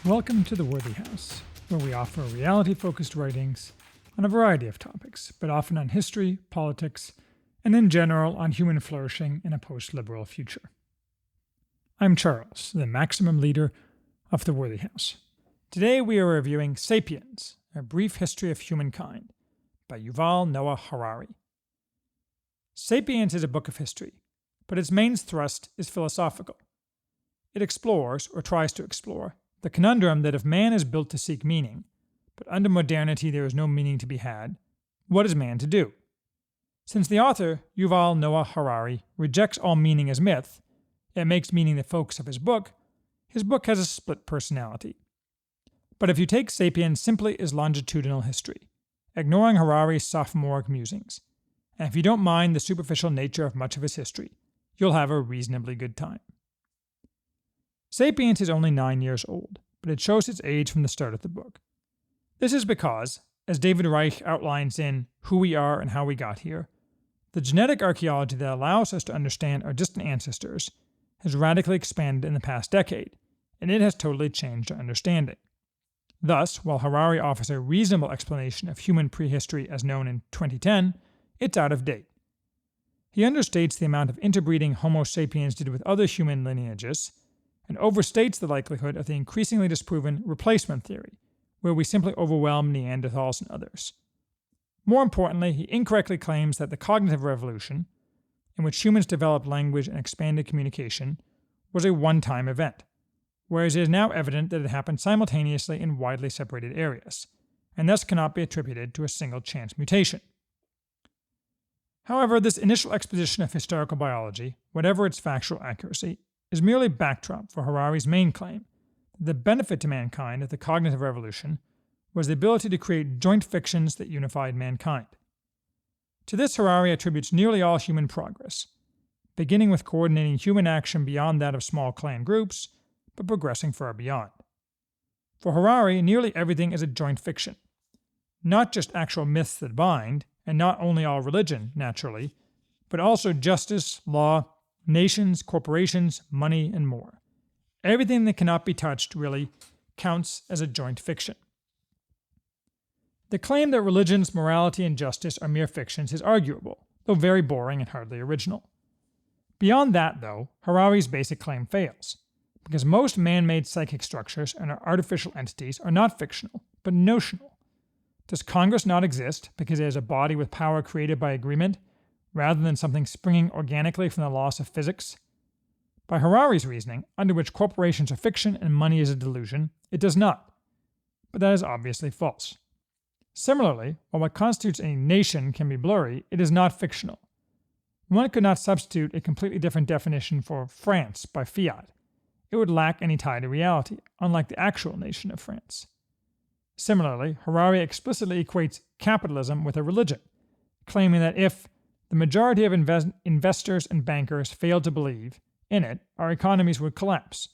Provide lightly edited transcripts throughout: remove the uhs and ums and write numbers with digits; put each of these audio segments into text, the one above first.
Welcome to The Worthy House, where we offer reality-focused writings on a variety of topics, but often on history, politics, and in general on human flourishing in a post-liberal future. I'm Charles, the maximum leader of The Worthy House. Today we are reviewing *Sapiens: A Brief History of Humankind* by Yuval Noah Harari. *Sapiens* is a book of history, but its main thrust is philosophical. It explores, or tries to explore, the conundrum that if man is built to seek meaning, but under modernity there is no meaning to be had, what is man to do? Since the author, Yuval Noah Harari, rejects all meaning as myth, and makes meaning the focus of his book has a split personality. But if you take *Sapiens* simply as longitudinal history, ignoring Harari's sophomoric musings, and if you don't mind the superficial nature of much of his history, you'll have a reasonably good time. *Sapiens* is only 9 years old, but it shows its age from the start of the book. This is because, as David Reich outlines in Who We Are and How We Got Here, the genetic archaeology that allows us to understand our distant ancestors has radically expanded in the past decade, and it has totally changed our understanding. Thus, while Harari offers a reasonable explanation of human prehistory as known in 2010, it's out of date. He understates the amount of interbreeding Homo sapiens did with other human lineages, and overstates the likelihood of the increasingly disproven replacement theory, where we simply overwhelm Neanderthals and others. More importantly, he incorrectly claims that the cognitive revolution, in which humans developed language and expanded communication, was a one-time event, whereas it is now evident that it happened simultaneously in widely separated areas, and thus cannot be attributed to a single chance mutation. However, this initial exposition of historical biology, whatever its factual accuracy, is merely backdrop for Harari's main claim that the benefit to mankind of the cognitive revolution was the ability to create joint fictions that unified mankind. To this Harari attributes nearly all human progress, beginning with coordinating human action beyond that of small clan groups, but progressing far beyond. For Harari, nearly everything is a joint fiction, not just actual myths that bind, and not only all religion, naturally, but also justice, law, nations, corporations, money, and more. Everything that cannot be touched, really, counts as a joint fiction. The claim that religions, morality, and justice are mere fictions is arguable, though very boring and hardly original. Beyond that, though, Harari's basic claim fails, because most man-made psychic structures and our artificial entities are not fictional, but notional. Does Congress not exist because it is a body with power created by agreement, rather than something springing organically from the laws of physics? By Harari's reasoning, under which corporations are fiction and money is a delusion, it does not. But that is obviously false. Similarly, while what constitutes a nation can be blurry, it is not fictional. One could not substitute a completely different definition for France by fiat. It would lack any tie to reality, unlike the actual nation of France. Similarly, Harari explicitly equates capitalism with a religion, claiming that if the majority of investors and bankers failed to believe in it, our economies would collapse.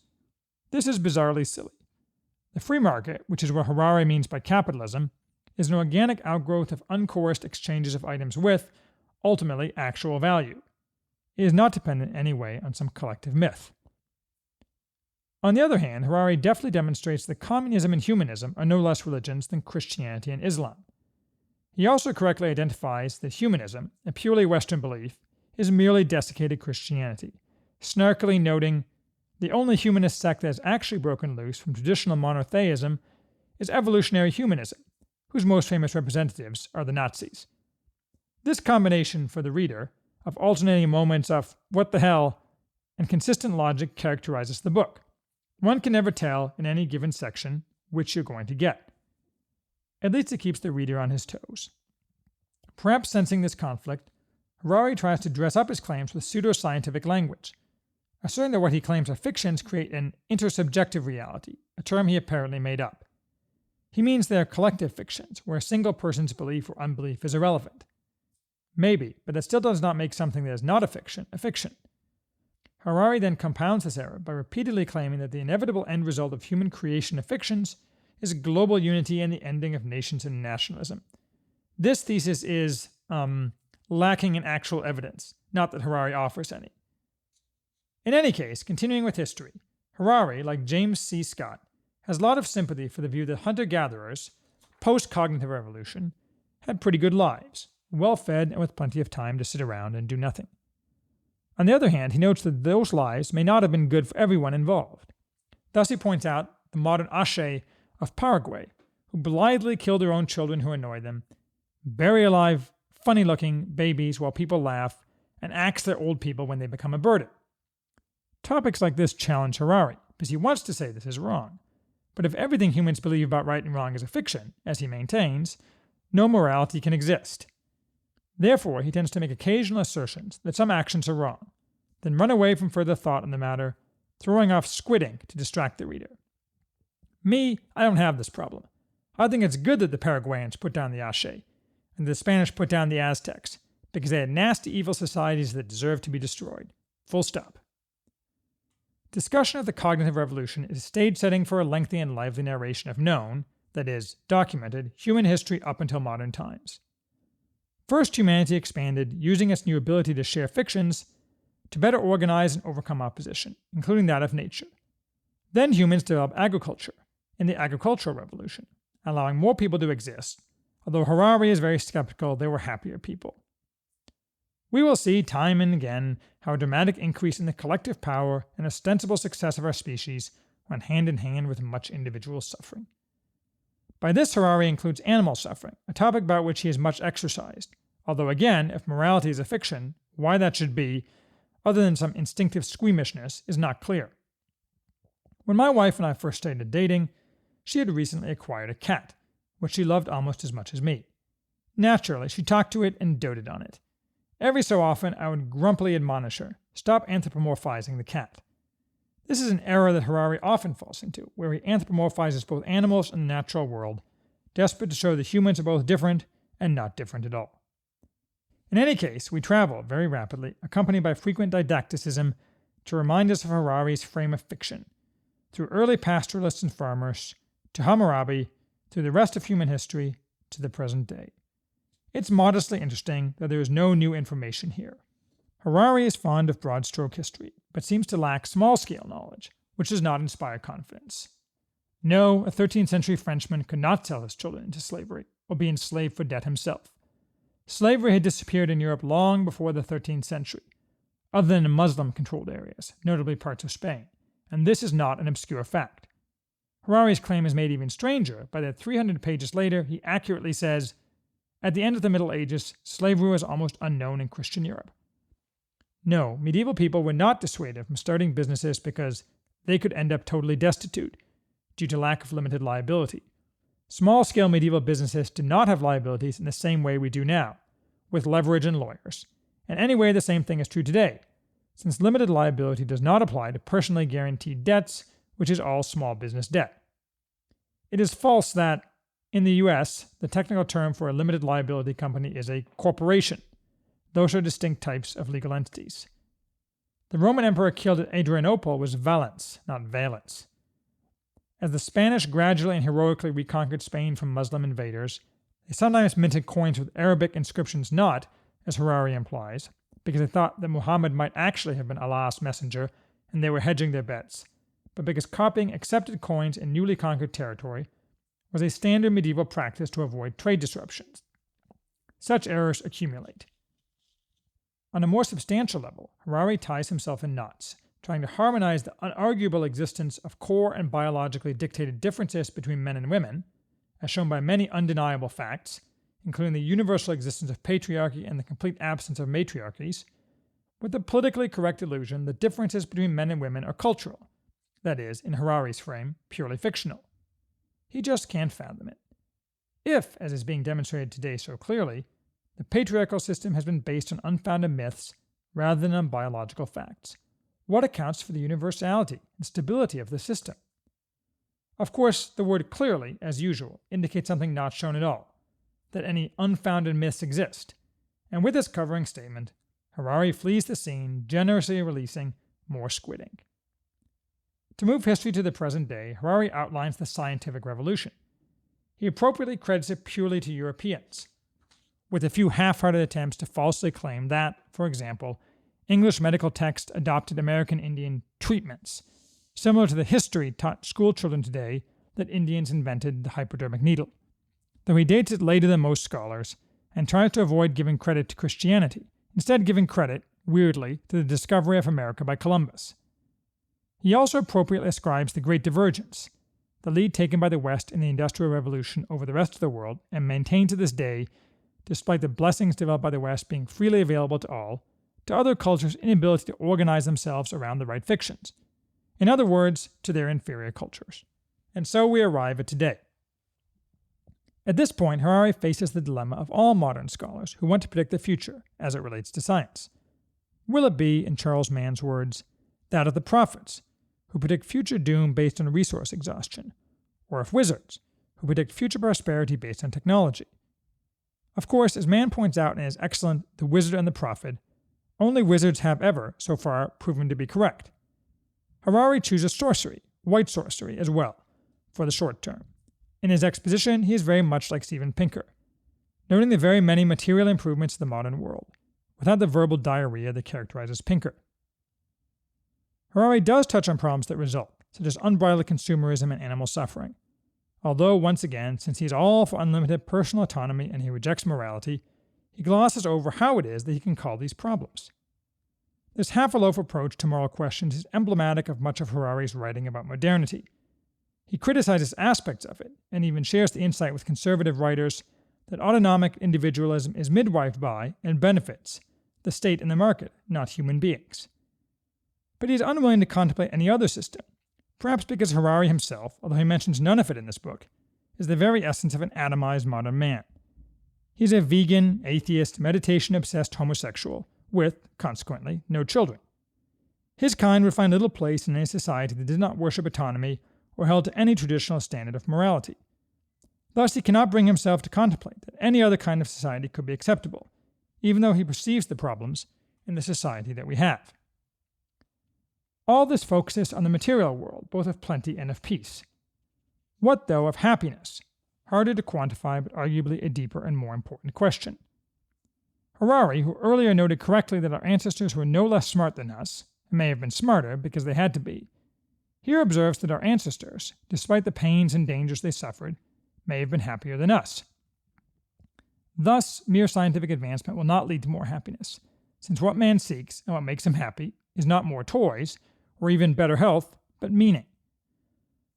This is bizarrely silly. The free market, which is what Harari means by capitalism, is an organic outgrowth of uncoerced exchanges of items with, ultimately, actual value. It is not dependent in any way on some collective myth. On the other hand, Harari deftly demonstrates that communism and humanism are no less religions than Christianity and Islam. He also correctly identifies that humanism, a purely Western belief, is merely desiccated Christianity, snarkily noting the only humanist sect that has actually broken loose from traditional monotheism is evolutionary humanism, whose most famous representatives are the Nazis. This combination, for the reader, of alternating moments of what the hell and consistent logic characterizes the book. One can never tell in any given section which you're going to get. At least it keeps the reader on his toes. Perhaps sensing this conflict, Harari tries to dress up his claims with pseudo-scientific language, asserting that what he claims are fictions create an intersubjective reality, a term he apparently made up. He means they are collective fictions, where a single person's belief or unbelief is irrelevant. Maybe, but that still does not make something that is not a fiction. Harari then compounds this error by repeatedly claiming that the inevitable end result of human creation of fictions is global unity and the ending of nations and nationalism. This thesis is lacking in actual evidence, not that Harari offers any. In any case, continuing with history, Harari, like James C. Scott, has a lot of sympathy for the view that hunter-gatherers, post-cognitive revolution, had pretty good lives, well-fed and with plenty of time to sit around and do nothing. On the other hand, he notes that those lives may not have been good for everyone involved. Thus he points out the modern Ache of Paraguay, who blithely kill their own children who annoy them, bury alive, funny-looking babies while people laugh, and axe their old people when they become a burden. Topics like this challenge Harari, because he wants to say this is wrong. But if everything humans believe about right and wrong is a fiction, as he maintains, no morality can exist. Therefore, he tends to make occasional assertions that some actions are wrong, then run away from further thought on the matter, throwing off squid ink to distract the reader. Me, I don't have this problem. I think it's good that the Paraguayans put down the Ache, and the Spanish put down the Aztecs, because they had nasty, evil societies that deserve to be destroyed. Full stop. Discussion of the cognitive revolution is a stage setting for a lengthy and lively narration of known, that is, documented, human history up until modern times. First, humanity expanded, using its new ability to share fictions to better organize and overcome opposition, including that of nature. Then humans developed agriculture in the agricultural revolution, allowing more people to exist, although Harari is very skeptical they were happier people. We will see time and again how a dramatic increase in the collective power and ostensible success of our species went hand in hand with much individual suffering. By this, Harari includes animal suffering, a topic about which he is much exercised, although again, if morality is a fiction, why that should be, other than some instinctive squeamishness, is not clear. When my wife and I first started dating, she had recently acquired a cat, which she loved almost as much as me. Naturally, she talked to it and doted on it. Every so often, I would grumpily admonish her, stop anthropomorphizing the cat. This is an error that Harari often falls into, where he anthropomorphizes both animals and the natural world, desperate to show that humans are both different and not different at all. In any case, we travel very rapidly, accompanied by frequent didacticism, to remind us of Harari's frame of fiction, through early pastoralists and farmers, to Hammurabi, through the rest of human history, to the present day. It's modestly interesting that there is no new information here. Harari is fond of broad-stroke history, but seems to lack small-scale knowledge, which does not inspire confidence. No, a 13th century Frenchman could not sell his children into slavery, or be enslaved for debt himself. Slavery had disappeared in Europe long before the 13th century, other than in Muslim-controlled areas, notably parts of Spain, and this is not an obscure fact. Harari's claim is made even stranger by that 300 pages later he accurately says, at the end of the Middle Ages, slavery was almost unknown in Christian Europe. No, medieval people were not dissuaded from starting businesses because they could end up totally destitute due to lack of limited liability. Small-scale medieval businesses did not have liabilities in the same way we do now, with leverage and lawyers. And anyway, the same thing is true today, since limited liability does not apply to personally guaranteed debts, which is all small business debt. It is false that, in the US, the technical term for a limited liability company is a corporation. Those are distinct types of legal entities. The Roman emperor killed at Adrianople was Valens, not Valens. As the Spanish gradually and heroically reconquered Spain from Muslim invaders, they sometimes minted coins with Arabic inscriptions not, as Harari implies, because they thought that Muhammad might actually have been Allah's messenger and they were hedging their bets, but because copying accepted coins in newly conquered territory was a standard medieval practice to avoid trade disruptions. Such errors accumulate. On a more substantial level, Harari ties himself in knots, trying to harmonize the unarguable existence of core and biologically dictated differences between men and women, as shown by many undeniable facts, including the universal existence of patriarchy and the complete absence of matriarchies, with the politically correct illusion that differences between men and women are cultural, that is, in Harari's frame, purely fictional. He just can't fathom it. If, as is being demonstrated today so clearly, the patriarchal system has been based on unfounded myths rather than on biological facts, what accounts for the universality and stability of the system? Of course, the word clearly, as usual, indicates something not shown at all, that any unfounded myths exist, and with this covering statement, Harari flees the scene, generously releasing more squid ink. To move history to the present day, Harari outlines the scientific revolution. He appropriately credits it purely to Europeans, with a few half-hearted attempts to falsely claim that, for example, English medical texts adopted American Indian treatments, similar to the history taught schoolchildren today that Indians invented the hypodermic needle, though he dates it later than most scholars and tries to avoid giving credit to Christianity, instead giving credit, weirdly, to the discovery of America by Columbus. He also appropriately ascribes the Great Divergence, the lead taken by the West in the Industrial Revolution over the rest of the world and maintained to this day, despite the blessings developed by the West being freely available to all, to other cultures' inability to organize themselves around the right fictions. In other words, to their inferior cultures. And so we arrive at today. At this point, Harari faces the dilemma of all modern scholars who want to predict the future as it relates to science. Will it be, in Charles Mann's words, that of the prophets, who predict future doom based on resource exhaustion, or of wizards, who predict future prosperity based on technology? Of course, as Mann points out in his excellent The Wizard and the Prophet, only wizards have ever, so far, proven to be correct. Harari chooses sorcery, white sorcery, as well, for the short term. In his exposition, he is very much like Steven Pinker, noting the very many material improvements of the modern world, without the verbal diarrhea that characterizes Pinker. Harari does touch on problems that result, such as unbridled consumerism and animal suffering, although, once again, since he is all for unlimited personal autonomy and he rejects morality, he glosses over how it is that he can call these problems. This half-a-loaf approach to moral questions is emblematic of much of Harari's writing about modernity. He criticizes aspects of it, and even shares the insight with conservative writers that autonomic individualism is midwifed by, and benefits, the state and the market, not human beings. But he is unwilling to contemplate any other system, perhaps because Harari himself, although he mentions none of it in this book, is the very essence of an atomized modern man. He is a vegan, atheist, meditation-obsessed homosexual, with, consequently, no children. His kind would find little place in any society that did not worship autonomy or held to any traditional standard of morality. Thus, he cannot bring himself to contemplate that any other kind of society could be acceptable, even though he perceives the problems in the society that we have. All this focuses on the material world, both of plenty and of peace. What, though, of happiness? Harder to quantify, but arguably a deeper and more important question. Harari, who earlier noted correctly that our ancestors were no less smart than us, and may have been smarter because they had to be, here observes that our ancestors, despite the pains and dangers they suffered, may have been happier than us. Thus, mere scientific advancement will not lead to more happiness, since what man seeks and what makes him happy is not more toys, or even better health, but meaning.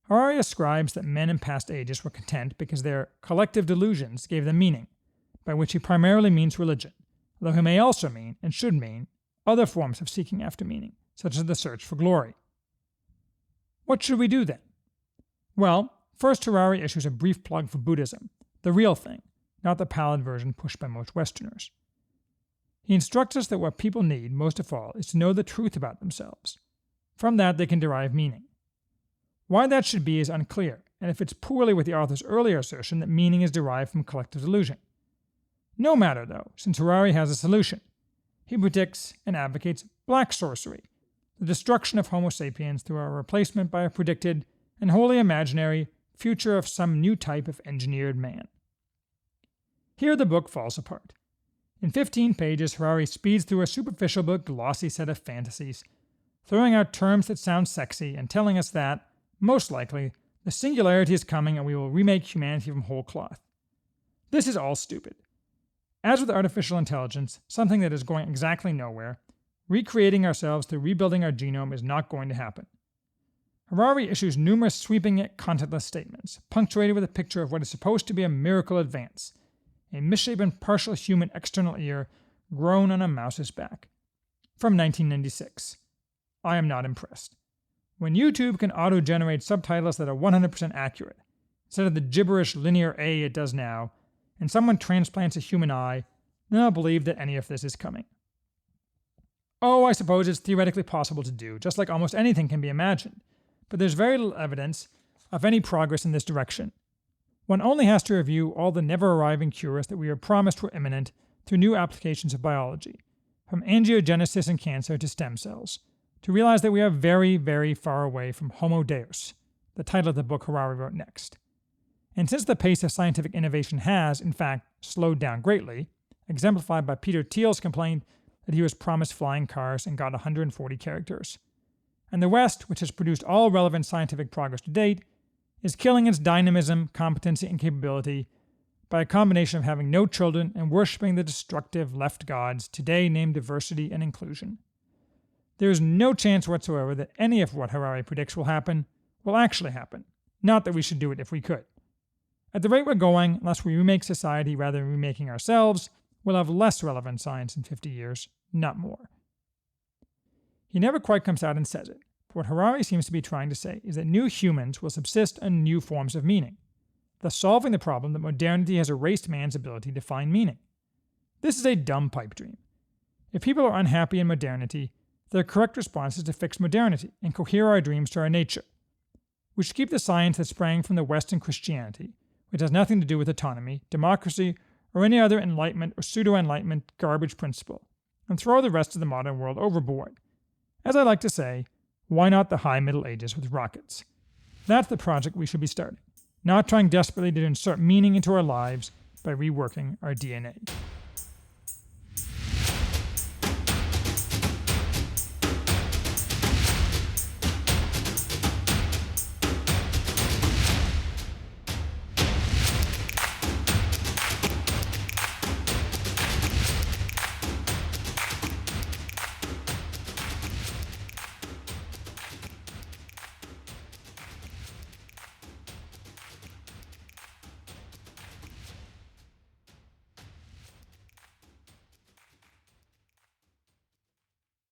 Harari ascribes that men in past ages were content because their collective delusions gave them meaning, by which he primarily means religion, though he may also mean, and should mean, other forms of seeking after meaning, such as the search for glory. What should we do then? Well, first Harari issues a brief plug for Buddhism, the real thing, not the pallid version pushed by most Westerners. He instructs us that what people need, most of all, is to know the truth about themselves. From that they can derive meaning. Why that should be is unclear, and it fits poorly with the author's earlier assertion that meaning is derived from collective delusion. No matter, though, since Harari has a solution. He predicts and advocates black sorcery, the destruction of Homo sapiens through our replacement by a predicted, and wholly imaginary, future of some new type of engineered man. Here the book falls apart. In 15 pages, Harari speeds through a superficial but glossy set of fantasies, throwing out terms that sound sexy and telling us that, most likely, the singularity is coming and we will remake humanity from whole cloth. This is all stupid. As with artificial intelligence, something that is going exactly nowhere, recreating ourselves through rebuilding our genome is not going to happen. Harari issues numerous sweeping yet contentless statements, punctuated with a picture of what is supposed to be a miracle advance, a misshapen partial human external ear grown on a mouse's back. From 1996. I am not impressed. When YouTube can auto-generate subtitles that are 100% accurate, instead of the gibberish linear A it does now, and someone transplants a human eye, then I'll believe that any of this is coming. Oh, I suppose it's theoretically possible to do, just like almost anything can be imagined, but there's very little evidence of any progress in this direction. One only has to review all the never-arriving cures that we were promised were imminent through new applications of biology, from angiogenesis in cancer to stem cells, to realize that we are very, very far away from Homo Deus, the title of the book Harari wrote next. And since the pace of scientific innovation has, in fact, slowed down greatly, exemplified by Peter Thiel's complaint that he was promised flying cars and got 140 characters, and the West, which has produced all relevant scientific progress to date, is killing its dynamism, competency, and capability by a combination of having no children and worshiping the destructive left gods, today named diversity and inclusion. There is no chance whatsoever that any of what Harari predicts will happen will actually happen, not that we should do it if we could. At the rate we're going, unless we remake society rather than remaking ourselves, we'll have less relevant science in 50 years, not more. He never quite comes out and says it, but what Harari seems to be trying to say is that new humans will subsist on new forms of meaning, thus solving the problem that modernity has erased man's ability to find meaning. This is a dumb pipe dream. If people are unhappy in modernity, their correct response is to fix modernity and cohere our dreams to our nature. We should keep the science that sprang from the West and Christianity, which has nothing to do with autonomy, democracy, or any other Enlightenment or pseudo-Enlightenment garbage principle, and throw the rest of the modern world overboard. As I like to say, why not the High Middle Ages with rockets? That's the project we should be starting, not trying desperately to insert meaning into our lives by reworking our DNA.